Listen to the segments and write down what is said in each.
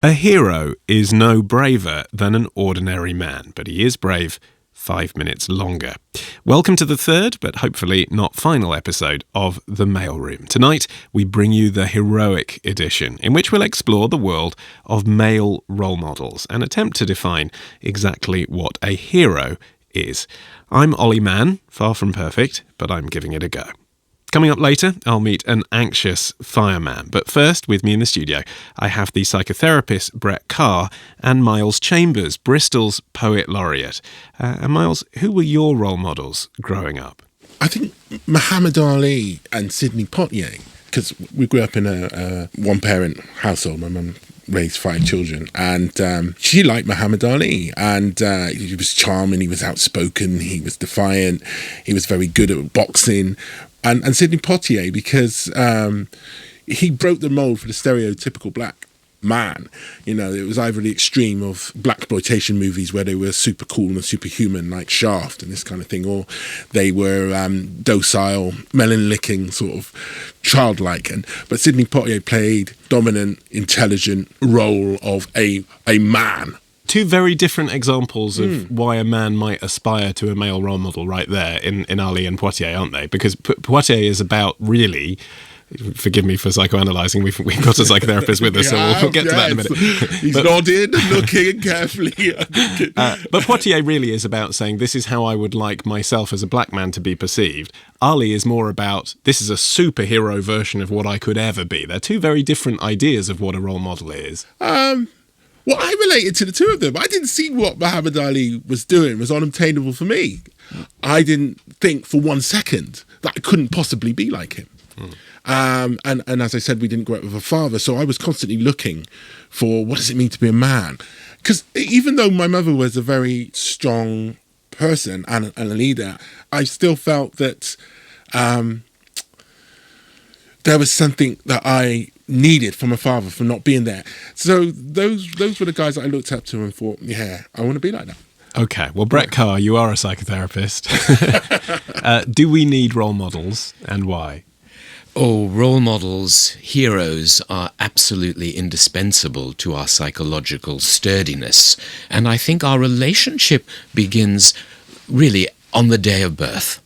A hero is no braver than an ordinary man, but he is brave 5 minutes longer. Welcome to the third, but hopefully not final episode of The Mailroom. Tonight, we bring you the heroic edition, in which we'll explore the world of male role models and attempt to define exactly what a hero is. I'm Ollie Mann, far from perfect, but I'm giving it a go. Coming up later, I'll meet an anxious fireman. But first, with me in the studio, I have the psychotherapist Brett Carr and Miles Chambers, Bristol's Poet Laureate. And Miles, who were your role models growing up? I think Muhammad Ali and Sidney Poitier, because we grew up in a one-parent household. My mum raised 5 children, and she liked Muhammad Ali, and he was charming, he was outspoken, he was defiant, he was very good at boxing. And Sidney Poitier, because he broke the mold for the stereotypical black man. You know, it was either the extreme of blaxploitation movies where they were super cool and superhuman, like Shaft and this kind of thing, or they were docile, melon-licking, sort of childlike. But Sidney Poitier played dominant, intelligent role of a man. Two very different examples of why a man might aspire to a male role model right there in Ali and Poitier, aren't they? Because Poitier is about really... Forgive me for psychoanalyzing. We've got a psychotherapist with us, so we'll get to that in a minute. He's nodding and looking carefully. But Poitier really is about saying, this is how I would like myself as a black man to be perceived. Ali is more about, this is a superhero version of what I could ever be. They're two very different ideas of what a role model is. Well, I related to the two of them. I didn't see what Muhammad Ali was doing was unobtainable for me. I didn't think for 1 second that I couldn't possibly be like him. And as I said, we didn't grow up with a father, so I was constantly looking for what does it mean to be a man? Because even though my mother was a very strong person and a leader, I still felt that there was something that I needed from a father for not being there. So those were the guys that I looked up to and thought, yeah, I want to be like that. Okay, well, Brett Carr, you are a psychotherapist. Do we need role models, and why? Oh, role models, heroes are absolutely indispensable to our psychological sturdiness. And I think our relationship begins really on the day of birth.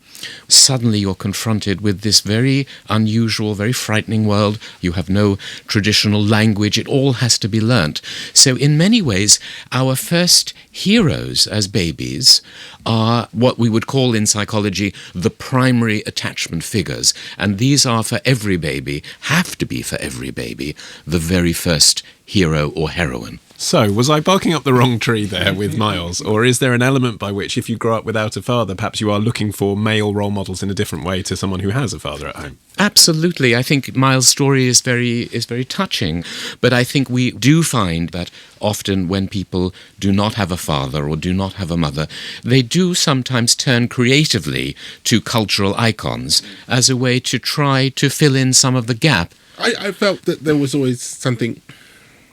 Suddenly you're confronted with this very unusual, very frightening world. You have no traditional language. It all has to be learnt. So in many ways, our first heroes as babies are what we would call in psychology the primary attachment figures. And these are for every baby, have to be for every baby, the very first hero or heroine. So, was I barking up the wrong tree there with Miles? Or is there an element by which, if you grow up without a father, perhaps you are looking for male role models in a different way to someone who has a father at home? Absolutely. I think Miles' story is very touching. But I think we do find that often when people do not have a father or do not have a mother, they do sometimes turn creatively to cultural icons as a way to try to fill in some of the gap. I felt that there was always something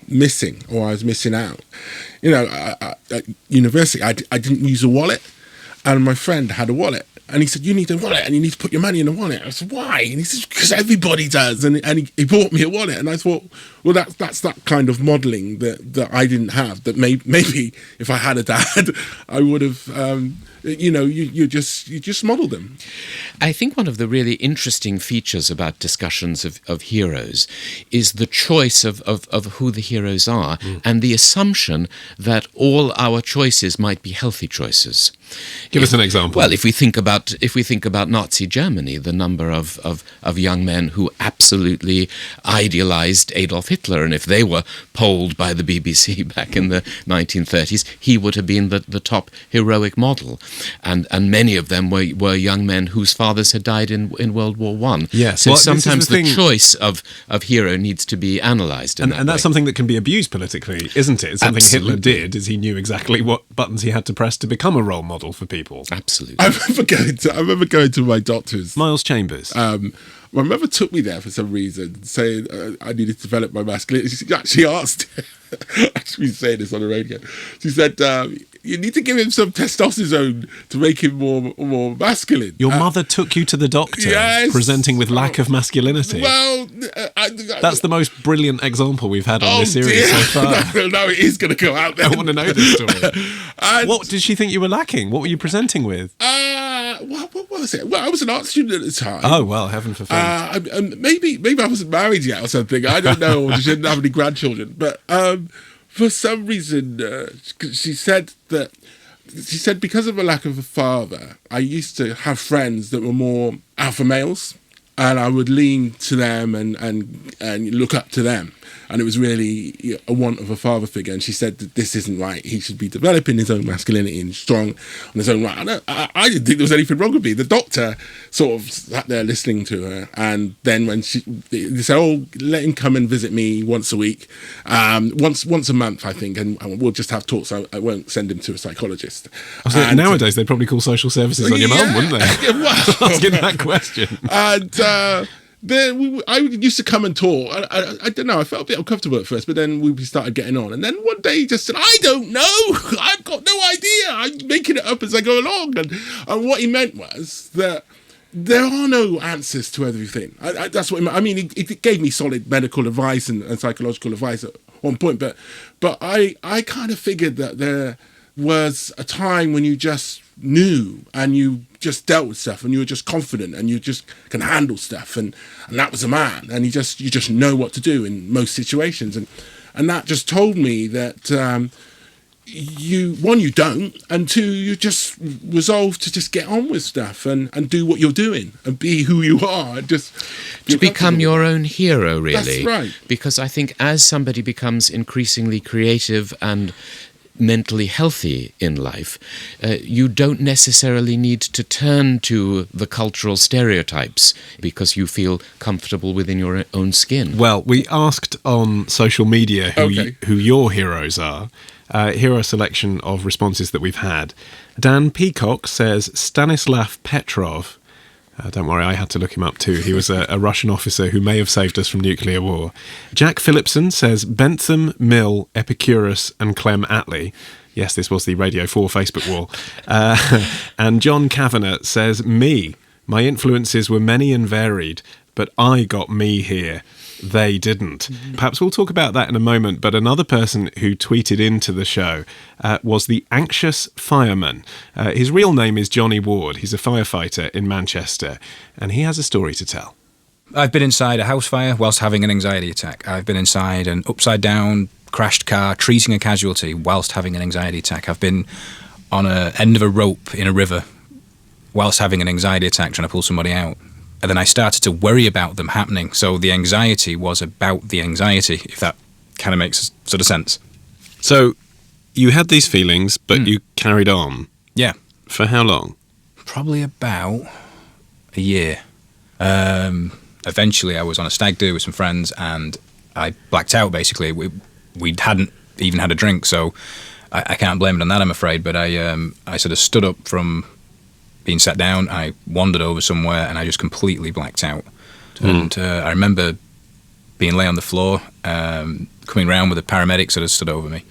missing, or I was missing out. You know, at university, I didn't use a wallet, and my friend had a wallet, and he said, you need a wallet, and you need to put your money in a wallet. I said, why? And he said, because everybody does, and he bought me a wallet, and I thought, well, that's that kind of modelling that I didn't have, that maybe if I had a dad, I would have, you just model them. I think one of the really interesting features about discussions of heroes is the choice of who the heroes are and the assumption that all our choices might be healthy choices. Give us an example. Well, if we think about Nazi Germany, the number of young men who absolutely idealized Adolf Hitler, and if they were polled by the BBC back in the 1930s, he would have been the top heroic model. And many of them were young men whose fathers had died in World War I. Yes. So well, sometimes the choice of hero needs to be analysed in that way. And that's something that can be abused politically, isn't it? It's something Absolutely. Hitler did, is he knew exactly what buttons he had to press to become a role model for people. Absolutely. I remember going to my doctor's. Miles Chambers. My mother took me there for some reason, saying I needed to develop my masculinity. She actually asked, actually saying this on the radio, she said, you need to give him some testosterone to make him more masculine. Your mother took you to the doctor, yes. presenting with lack of masculinity. Well, that's the most brilliant example we've had on this series dear. so far. No, it is going to go out there. I want to know this story. What did she think you were lacking? What were you presenting with? What was it? Well, I was an art student at the time. Oh, well, heaven forfend. Maybe I wasn't married yet or something. I don't know. Or she didn't have any grandchildren. But for some reason, she said because of a lack of a father, I used to have friends that were more alpha males, and I would lean to them and look up to them. And it was really a want of a father figure. And she said that this isn't right. He should be developing his own masculinity and strong on his own right. I didn't think there was anything wrong with me. The doctor sort of sat there listening to her. And then when they said, oh, let him come and visit me once a week, once a month, I think, and we'll just have talks. I won't send him to a psychologist. Nowadays, they'd probably call social services on your mum, wouldn't they? Well, asking that question. And then I used to come and talk. I don't know, I felt a bit uncomfortable at first, but then we started getting on. And then one day he just said, I don't know. I've got no idea. I'm making it up as I go along. And what he meant was that there are no answers to everything. That's what I mean. It gave me solid medical advice and psychological advice at one point. But I kind of figured that there was a time when you just knew and you just dealt with stuff and you were just confident and you just can handle stuff and that was a man, and you just know what to do in most situations, and that just told me that you don't, and two, you just resolve to just get on with stuff and do what you're doing and be who you are and just to become your own hero, really. That's right. Because I think as somebody becomes increasingly creative and mentally healthy in life, you don't necessarily need to turn to the cultural stereotypes because you feel comfortable within your own skin. Well, we asked on social media who your heroes are. Here are a selection of responses that we've had. Dan Peacock says Stanislav Petrov. Don't worry, I had to look him up too. He was a Russian officer who may have saved us from nuclear war. Jack Phillipson says Bentham, Mill, Epicurus and Clem Attlee. Yes, this was the Radio 4 Facebook wall. And John Kavanagh says, me. My influences were many and varied, but I got me here. They didn't. Perhaps we'll talk about that in a moment, but another person who tweeted into the show was the Anxious Fireman. His real name is Johnny Ward. He's a firefighter in Manchester, and he has a story to tell. I've been inside a house fire whilst having an anxiety attack. I've been inside an upside-down crashed car treating a casualty whilst having an anxiety attack. I've been on an end of a rope in a river whilst having an anxiety attack trying to pull somebody out. And then I started to worry about them happening. So the anxiety was about the anxiety, if that kind of makes sort of sense. So you had these feelings, but you carried on. Yeah. For how long? Probably about a year. Eventually I was on a stag do with some friends and I blacked out, basically. We hadn't even had a drink, so I can't blame it on that, I'm afraid. But I sort of stood up from being sat down, I wandered over somewhere and I just completely blacked out. And I remember being lay on the floor, coming round with a paramedic sort of stood over me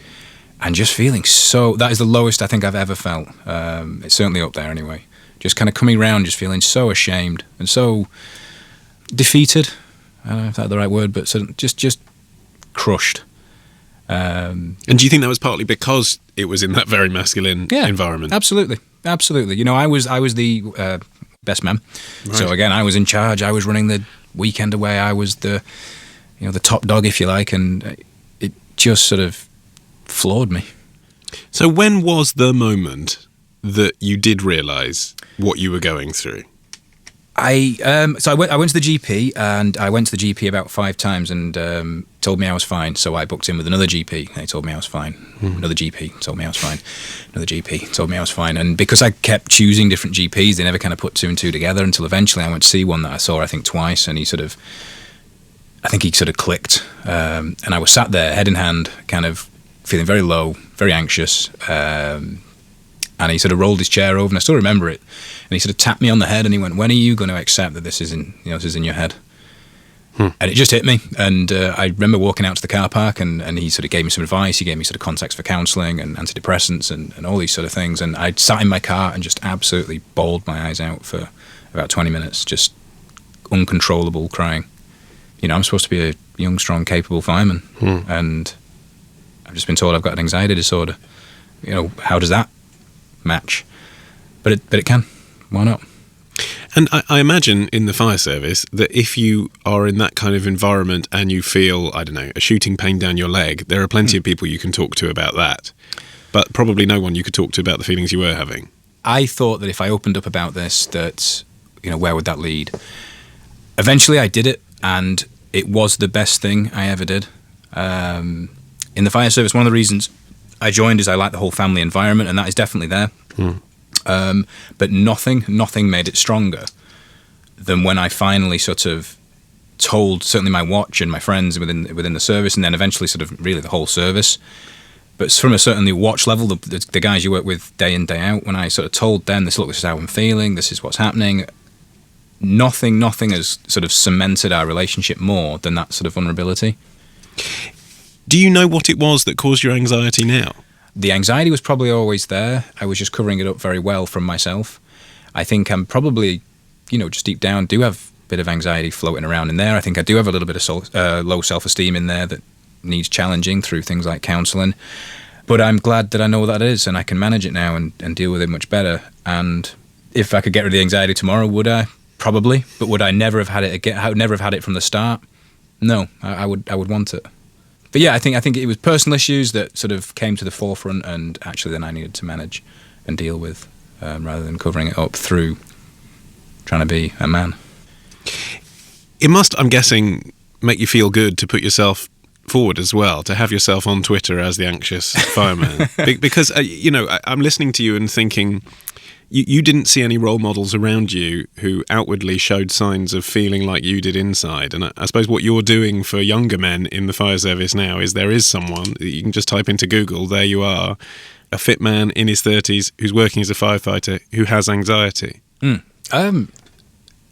and just feeling that is the lowest I think I've ever felt. It's certainly up there anyway. Just kind of coming round, just feeling so ashamed and so defeated. I don't know if that's the right word, but sort of just crushed. And do you think that was partly because it was in that very masculine environment? Absolutely. You know, I was the best man. Right. So again, I was in charge. I was running the weekend away. I was the top dog, if you like, and it just sort of floored me. So when was the moment that you did realise what you were going through? I went to the GP, and I went to the GP about 5 times and told me I was fine. So I booked in with another GP. They told me I was fine. Another GP told me I was fine. Another GP told me I was fine. And because I kept choosing different GPs, they never kind of put 2 and 2 together until eventually I went to see one that I saw, I think, twice, and he sort of clicked. And I was sat there, head in hand, kind of feeling very low, very anxious. And he sort of rolled his chair over, and I still remember it. And he sort of tapped me on the head, and he went, "When are you going to accept that this is in your head?" And it just hit me. And I remember walking out to the car park, and he sort of gave me some advice. He gave me sort of contacts for counselling and antidepressants and all these sort of things. And I sat in my car and just absolutely bawled my eyes out for about 20 minutes, just uncontrollable crying. You know, I'm supposed to be a young, strong, capable fireman, and I've just been told I've got an anxiety disorder. You know, how does that match? But it can. Why not? And I imagine in the fire service that if you are in that kind of environment and you feel, I don't know, a shooting pain down your leg, there are plenty of people you can talk to about that. But probably no one you could talk to about the feelings you were having. I thought that if I opened up about this, that, you know, where would that lead? Eventually I did it, and it was the best thing I ever did. In the fire service, one of the reasons I joined is I like the whole family environment, and that is definitely there. But nothing made it stronger than when I finally sort of told certainly my watch and my friends within the service, and then eventually sort of really the whole service. But from a certainly watch level, the guys you work with day in, day out, when I sort of told them this, look, this is how I'm feeling, this is what's happening, nothing has sort of cemented our relationship more than that sort of vulnerability. Do you know what it was that caused your anxiety now? The anxiety was probably always there. I was just covering it up very well from myself. I think I'm probably, you know, just deep down do have a bit of anxiety floating around in there. I think I do have a little bit of low self-esteem in there that needs challenging through things like counselling. But I'm glad that I know what that is, and I can manage it now and deal with it much better. And if I could get rid of the anxiety tomorrow, would I? Probably. But would I never have had it again? I would never have had it from the start? No, I would want it. But yeah, I think it was personal issues that sort of came to the forefront, and actually then I needed to manage and deal with, rather than covering it up through trying to be a man. It must, I'm guessing, make you feel good to put yourself forward as well, to have yourself on Twitter as the anxious fireman. Because, you know, I'm listening to you and thinking, you didn't see any role models around you who outwardly showed signs of feeling like you did inside. And I suppose what you're doing for younger men in the fire service now is there is someone, you can just type into Google, there you are, a fit man in his 30s who's working as a firefighter who has anxiety.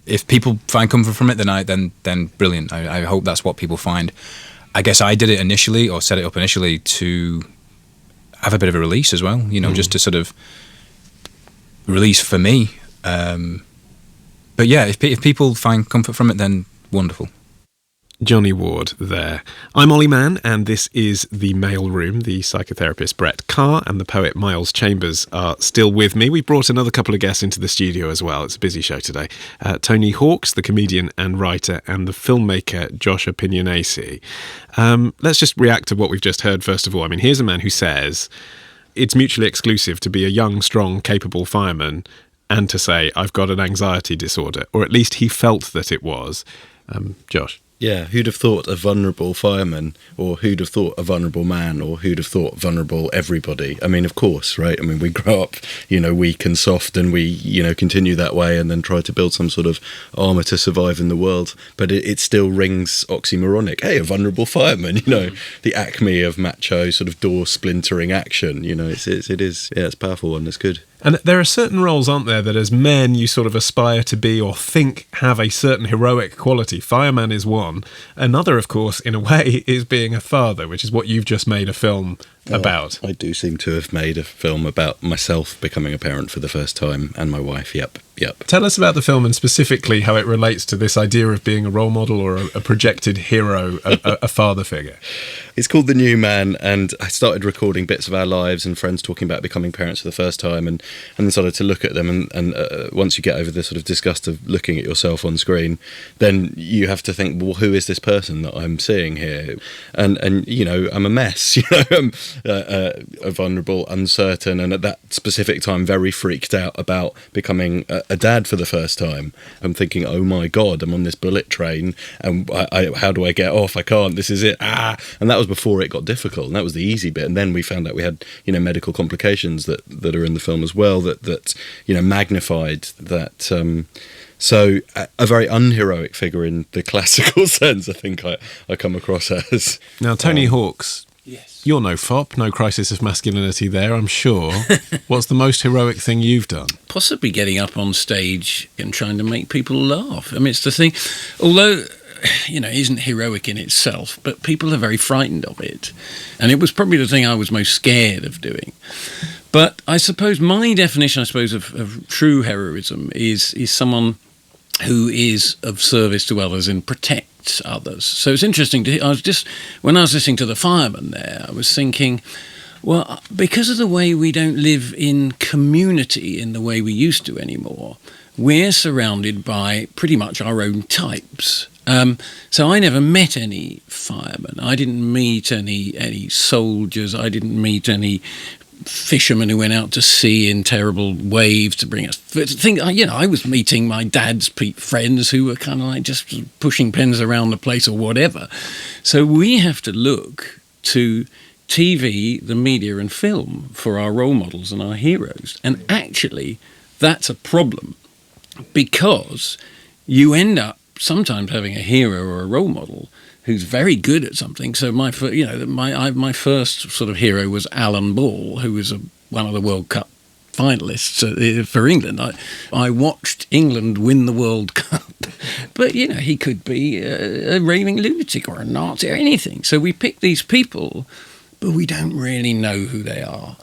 If people find comfort from it, then brilliant. I hope that's what people find. I guess I did it initially, or set it up initially, to have a bit of a release as well, you know, just to sort of release for me. But yeah, if people find comfort from it, then wonderful. Johnny Ward there. I'm Ollie Mann, and this is The Mail Room. The psychotherapist Brett Carr and the poet Miles Chambers are still with me. We brought another couple of guests into the studio as well. It's a busy show today. Tony Hawks, the comedian and writer, and the filmmaker Josh Opinionacy. Let's just react to what we've just heard first of all. I mean, here's a man who says it's mutually exclusive to be a young, strong, capable fireman and to say, I've got an anxiety disorder, or at least he felt that it was. Josh? Yeah, who'd have thought a vulnerable fireman, or who'd have thought a vulnerable man, or who'd have thought vulnerable everybody? I mean, of course, right? I mean, we grow up, you know, weak and soft, and we, you know, continue that way and then try to build some sort of armour to survive in the world. But it still rings oxymoronic. Hey, a vulnerable fireman, you know, the acme of macho sort of door splintering action, you know, it is, yeah, it's a powerful one, it's good. And there are certain roles, aren't there, that as men you sort of aspire to be or think have a certain heroic quality. Fireman is one. Another, of course, in a way, is being a father, which is what you've just made a film about. I do seem to have made a film about myself becoming a parent for the first time, and my wife, yep. Tell us about the film, and specifically how it relates to this idea of being a role model or a projected hero, a father figure. It's called The New Man, and I started recording bits of our lives and friends talking about becoming parents for the first time, and then started to look at them, and once you get over the sort of disgust of looking at yourself on screen, then you have to think, well, who is this person that I'm seeing here? And you know, I'm a mess, you know, I'm vulnerable, uncertain, and at that specific time very freaked out about becoming a dad for the first time. I'm thinking, oh my God, I'm on this bullet train, and how do I get off? I can't, this is it, and that was before it got difficult, and that was the easy bit. And then we found out we had, you know, medical complications that are in the film as well, that you know, magnified that. So a very unheroic figure in the classical sense, I think I come across as. Now, Tony Hawks, yes, you're no fop, no crisis of masculinity there, I'm sure. What's the most heroic thing you've done? possibly getting up on stage and trying to make people laugh. I mean, it's the thing. Although isn't heroic in itself, but people are very frightened of it. And it was probably the thing I was most scared of doing. But I suppose my definition, of true heroism is someone who is of service to others and protects others. So it's interesting when I was listening to the fireman there, I was thinking, well, because of the way we don't live in community in the way we used to anymore, we're surrounded by pretty much our own types. So I never met any firemen. I didn't meet any soldiers. I didn't meet any fishermen who went out to sea in terrible waves to bring us. I was meeting my dad's friends who were kind of like just pushing pens around the place or whatever. So we have to look to TV, the media and film for our role models and our heroes. And actually, that's a problem because you end up sometimes having a hero or a role model who's very good at something. So my first sort of hero was Alan Ball, who was one of the World Cup finalists for England. I watched England win the World Cup, but he could be a raving lunatic or a Nazi or anything. So we pick these people, but we don't really know who they are.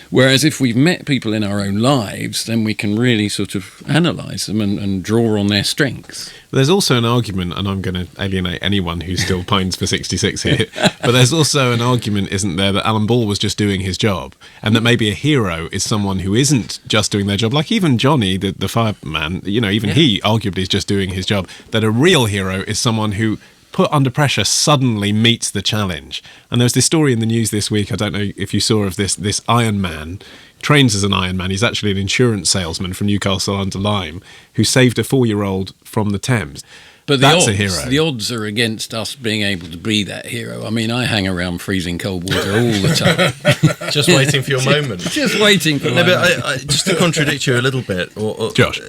Whereas if we've met people in our own lives, then we can really sort of analyse them and draw on their strengths. There's also an argument, and I'm going to alienate anyone who still pines for 66 here, but there's also an argument, isn't there, that Alan Ball was just doing his job, and that maybe a hero is someone who isn't just doing their job, like even Johnny, the fireman, he arguably is just doing his job, that a real hero is someone who, put under pressure, suddenly meets the challenge. And there was this story in the news this week, I don't know if you saw, of this Iron Man, trains as an Iron Man. He's actually an insurance salesman from Newcastle under Lyme, who saved a 4-year-old from the Thames. But that's a hero. The odds are against us being able to be that hero. I mean, I hang around freezing cold water all the time. Just waiting for your moment. Just waiting for my moment. But just to contradict you a little bit, Josh.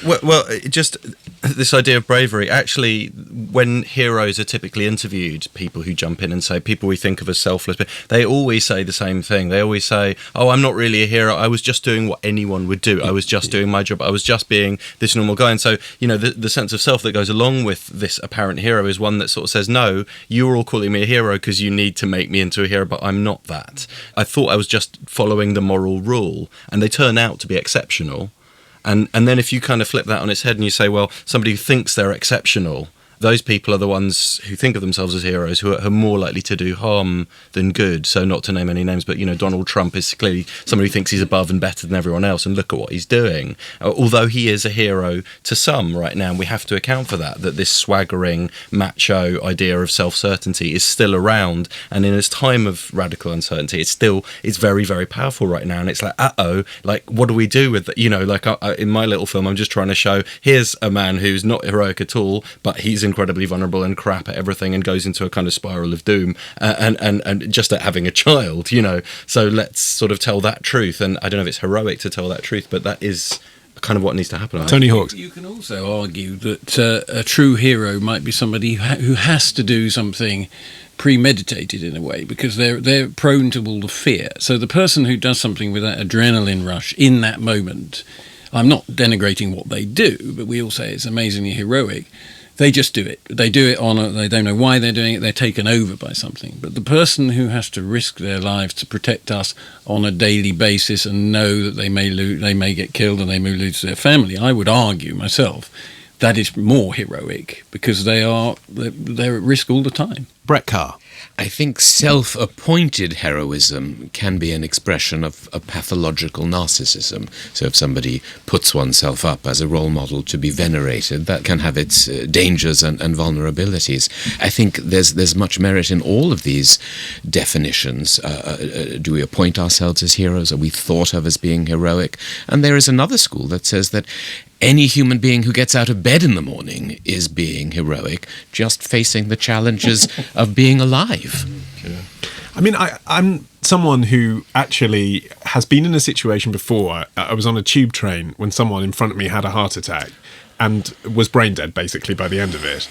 Well, just this idea of bravery. Actually, when heroes are typically interviewed, people who jump in and say, people we think of as selfless, they always say the same thing. They always say, "Oh, I'm not really a hero. I was just doing what anyone would do. I was just doing my job. I was just being this normal guy." And so, the sense of self that goes along with this apparent hero is one that sort of says, no, you're all calling me a hero because you need to make me into a hero, but I'm not that. I thought I was just following the moral rule, and they turn out to be exceptional. And then if you kind of flip that on its head and you say, well, somebody who thinks they're exceptional, those people are the ones who think of themselves as heroes, who are more likely to do harm than good. So not to name any names, but, Donald Trump is clearly somebody who thinks he's above and better than everyone else, and look at what he's doing. Although he is a hero to some right now, and we have to account for that this swaggering, macho idea of self-certainty is still around. And in this time of radical uncertainty, it's very, very powerful right now. And it's like, what do we do with that? In my little film, I'm just trying to show, here's a man who's not heroic at all, but he's incredibly vulnerable and crap at everything and goes into a kind of spiral of doom and just at having a child, so let's sort of tell that truth. And I don't know if it's heroic to tell that truth, but that is kind of what needs to happen. Tony Hawks. You can also argue that a true hero might be somebody who has to do something premeditated in a way, because they're prone to all the fear. So the person who does something with that adrenaline rush in that moment, I'm not denigrating what they do, but we all say it's amazingly heroic. They just do it. They do it they don't know why they're doing it. They're taken over by something. But the person who has to risk their lives to protect us on a daily basis and know that they may get killed and they may lose their family, I would argue myself, that is more heroic, because they're at risk all the time. Brett Carr. I think self-appointed heroism can be an expression of a pathological narcissism. So if somebody puts oneself up as a role model to be venerated, that can have its dangers and vulnerabilities. I think there's much merit in all of these definitions. Do we appoint ourselves as heroes? Are we thought of as being heroic? And there is another school that says that any human being who gets out of bed in the morning is being heroic, just facing the challenges of being alive. I mean, I'm someone who actually has been in a situation before. I was on a tube train when someone in front of me had a heart attack and was brain dead, basically, by the end of it.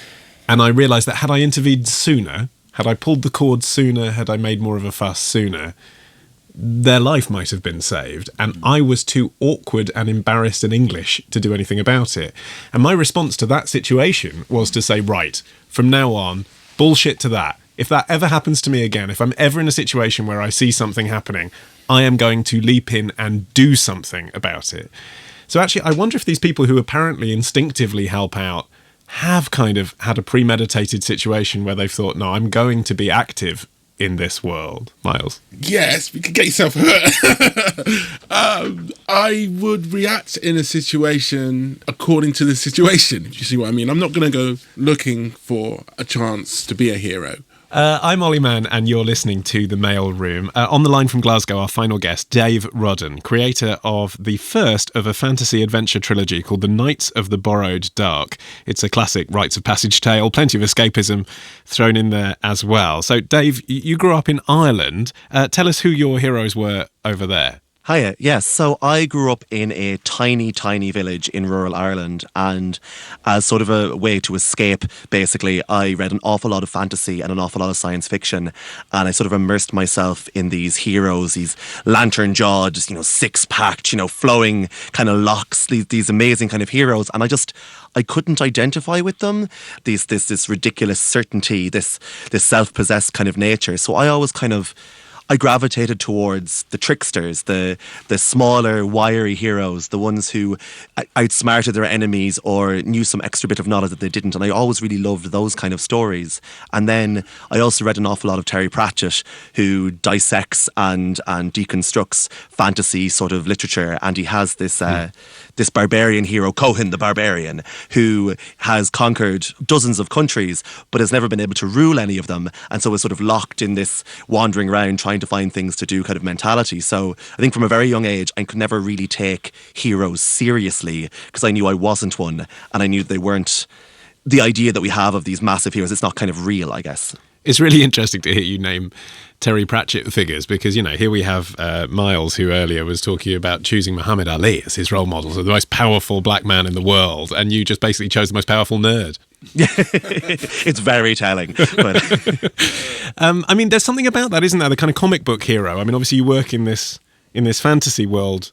And I realised that had I intervened sooner, had I pulled the cord sooner, had I made more of a fuss sooner, their life might have been saved, and I was too awkward and embarrassed and English to do anything about it. And my response to that situation was to say, right, from now on, bullshit to that. If that ever happens to me again, if I'm ever in a situation where I see something happening, I am going to leap in and do something about it. So actually, I wonder if these people who apparently instinctively help out have kind of had a premeditated situation where they've thought, no, I'm going to be active in this world. Miles? Yes, you can get yourself hurt. I would react in a situation according to the situation, if you see what I mean. I'm not going to go looking for a chance to be a hero. I'm Ollie Mann, and you're listening to The Mail Room. On the line from Glasgow, our final guest, Dave Rodden, creator of the first of a fantasy adventure trilogy called The Knights of the Borrowed Dark. It's a classic rites of passage tale, plenty of escapism thrown in there as well. So, Dave, you grew up in Ireland. Tell us who your heroes were over there. Hiya. Yes, so I grew up in a tiny, tiny village in rural Ireland, and as sort of a way to escape, basically, I read an awful lot of fantasy and an awful lot of science fiction, and I sort of immersed myself in these heroes, these lantern-jawed, six-packed, flowing kind of locks, these amazing kind of heroes, and I couldn't identify with them. This ridiculous certainty, this self-possessed kind of nature. So I gravitated towards the tricksters, the smaller, wiry heroes, the ones who outsmarted their enemies or knew some extra bit of knowledge that they didn't. And I always really loved those kind of stories. And then I also read an awful lot of Terry Pratchett, who dissects and deconstructs fantasy sort of literature. And he has this barbarian hero, Cohen the Barbarian, who has conquered dozens of countries, but has never been able to rule any of them. And so is sort of locked in this wandering around trying to find things to do kind of mentality. So I think from a very young age, I could never really take heroes seriously because I knew I wasn't one, and I knew they weren't the idea that we have of these massive heroes. It's not kind of real, I guess. It's really interesting to hear you name Terry Pratchett figures because, here we have Miles, who earlier was talking about choosing Muhammad Ali as his role model, so the most powerful black man in the world, and you just basically chose the most powerful nerd. It's very telling. But there's something about that, isn't there? The kind of comic book hero. Obviously you work in this fantasy world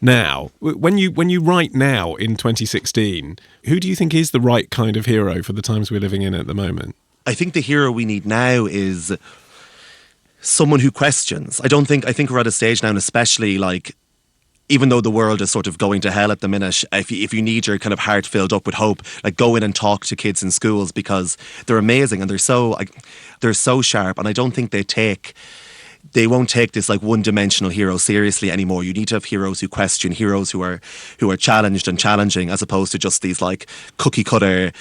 now. When you write now in 2016, who do you think is the right kind of hero for the times we're living in at the moment? I think the hero we need now is someone who questions. I think we're at a stage now, and especially even though the world is sort of going to hell at the minute, if you need your kind of heart filled up with hope, go in and talk to kids in schools because they're amazing and they're so sharp, and I don't think they won't take this one-dimensional hero seriously anymore. You need to have heroes who question, heroes who are challenged and challenging, as opposed to just these cookie-cutter,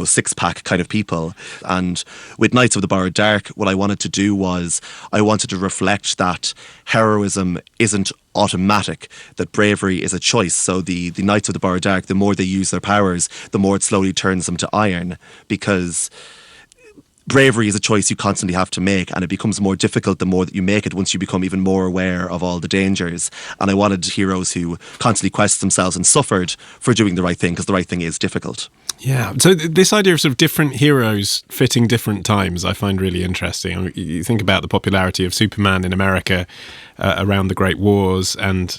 six-pack kind of people. And with Knights of the Borrowed Dark, what I wanted to do was I wanted to reflect that heroism isn't automatic, that bravery is a choice. So the Knights of the Borrowed Dark, the more they use their powers, the more it slowly turns them to iron, because bravery is a choice you constantly have to make, and it becomes more difficult the more that you make it once you become even more aware of all the dangers. And I wanted heroes who constantly questioned themselves and suffered for doing the right thing, because the right thing is difficult. Yeah, so this idea of sort of different heroes fitting different times I find really interesting. You think about the popularity of Superman in America around the Great Wars, and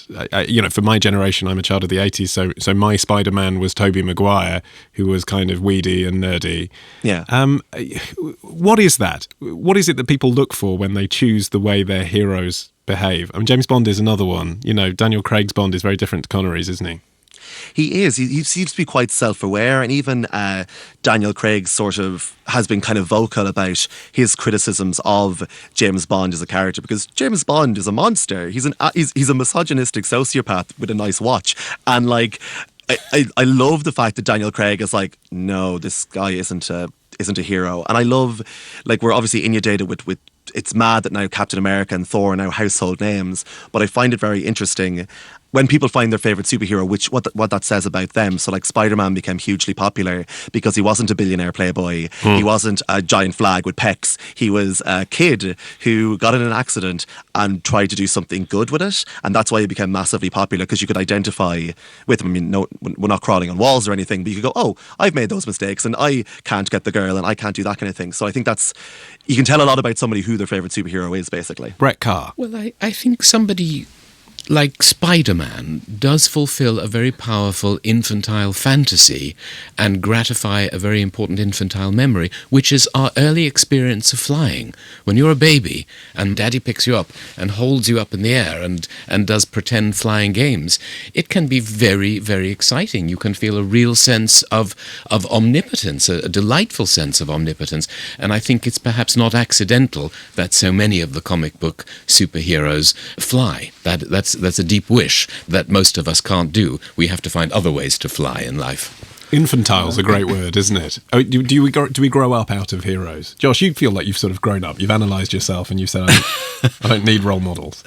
for my generation, I'm a child of the 80s, so my Spider-Man was Tobey Maguire, who was kind of weedy and nerdy. Yeah. What is that? What is it that people look for when they choose the way their heroes behave? James Bond is another one. Daniel Craig's Bond is very different to Connery's, isn't he? He is. He seems to be quite self-aware, and even Daniel Craig sort of has been kind of vocal about his criticisms of James Bond as a character, because James Bond is a monster. He's a misogynistic sociopath with a nice watch, and I love the fact that Daniel Craig is no, this guy isn't a hero, and I love we're obviously inundated with. It's mad that now Captain America and Thor are now household names, but I find it very interesting when people find their favorite superhero, what that says about them. So like Spider-Man became hugely popular because he wasn't a billionaire playboy. He wasn't a giant flag with pecs. He was a kid who got in an accident and tried to do something good with it. And that's why he became massively popular, because you could identify with him. I mean, no, we're not crawling on walls or anything, but you could go, oh, I've made those mistakes and I can't get the girl and I can't do that kind of thing. So I think you can tell a lot about somebody who their favorite superhero is, basically. Brett Carr. Well, I think somebody like Spider-Man does fulfill a very powerful infantile fantasy and gratify a very important infantile memory, which is our early experience of flying. When you're a baby and Daddy picks you up and holds you up in the air and does pretend flying games, it can be very, very exciting. You can feel a real sense of omnipotence, a delightful sense of omnipotence. And I think it's perhaps not accidental that so many of the comic book superheroes fly. That's a deep wish that most of us can't do. We have to find other ways to fly in life. Infantile's a great word, isn't it? Oh, do we grow up out of heroes? Josh, you feel like you've sort of grown up. You've analysed yourself and you said, I don't need role models.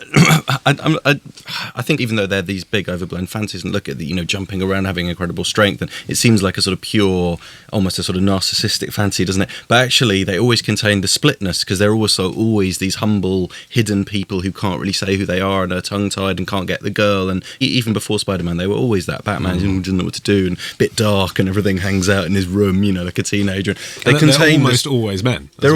I think even though they're these big overblown fantasies and look at the, jumping around, having incredible strength, and it seems like a sort of pure, almost a sort of narcissistic fantasy, doesn't it? But actually, they always contain the splitness, because they're also always these humble, hidden people who can't really say who they are and are tongue-tied and can't get the girl. And even before Spider-Man, they were always that. Batman didn't know what to do and a bit dark, and everything hangs out in his room, like a teenager. They're almost always men. They're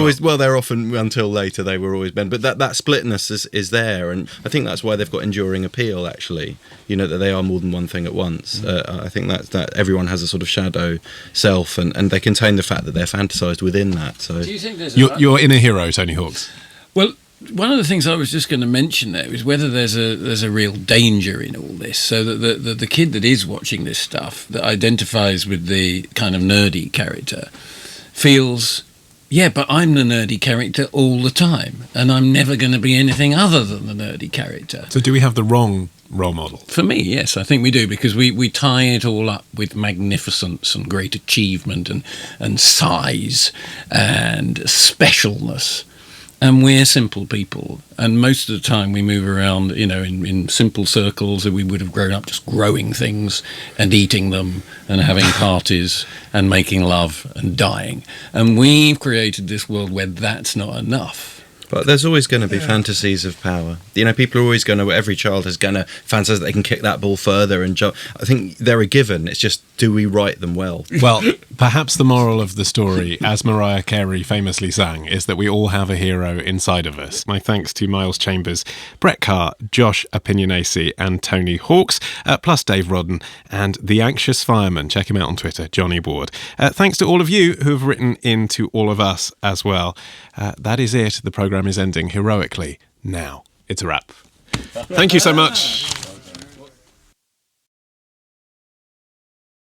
often, until later, they were always men. But that splitness is there, and I think that's why they've got enduring appeal, actually. That they are more than one thing at once. I think that everyone has a sort of shadow self, and they contain the fact that they're fantasized within that. So, do you think there's your inner hero, Tony Hawks? Well, one of the things I was just going to mention there is whether there's a real danger in all this, so that the kid that is watching this stuff, that identifies with the kind of nerdy character, feels, yeah, but I'm the nerdy character all the time, and I'm never going to be anything other than the nerdy character. So do we have the wrong role model? For me, yes, I think we do, because we tie it all up with magnificence and great achievement and size and specialness. And we're simple people, and most of the time we move around, in simple circles, and we would have grown up just growing things and eating them and having parties and making love and dying. And we've created this world where that's not enough. But there's always going to be fantasies of power. People are always going to, every child is going to fantasize that they can kick that ball further and jump. I think they're a given. It's just, do we write them well? Well, perhaps the moral of the story, as Mariah Carey famously sang, is that we all have a hero inside of us. My thanks to Miles Chambers, Brett Carr, Josh Opinionacy and Tony Hawks, plus Dave Rodden and The Anxious Fireman. Check him out on Twitter, Johnny Ward. Thanks to all of you who have written in to all of us as well. That is it. The programme is ending heroically now. It's a wrap. Thank you so much.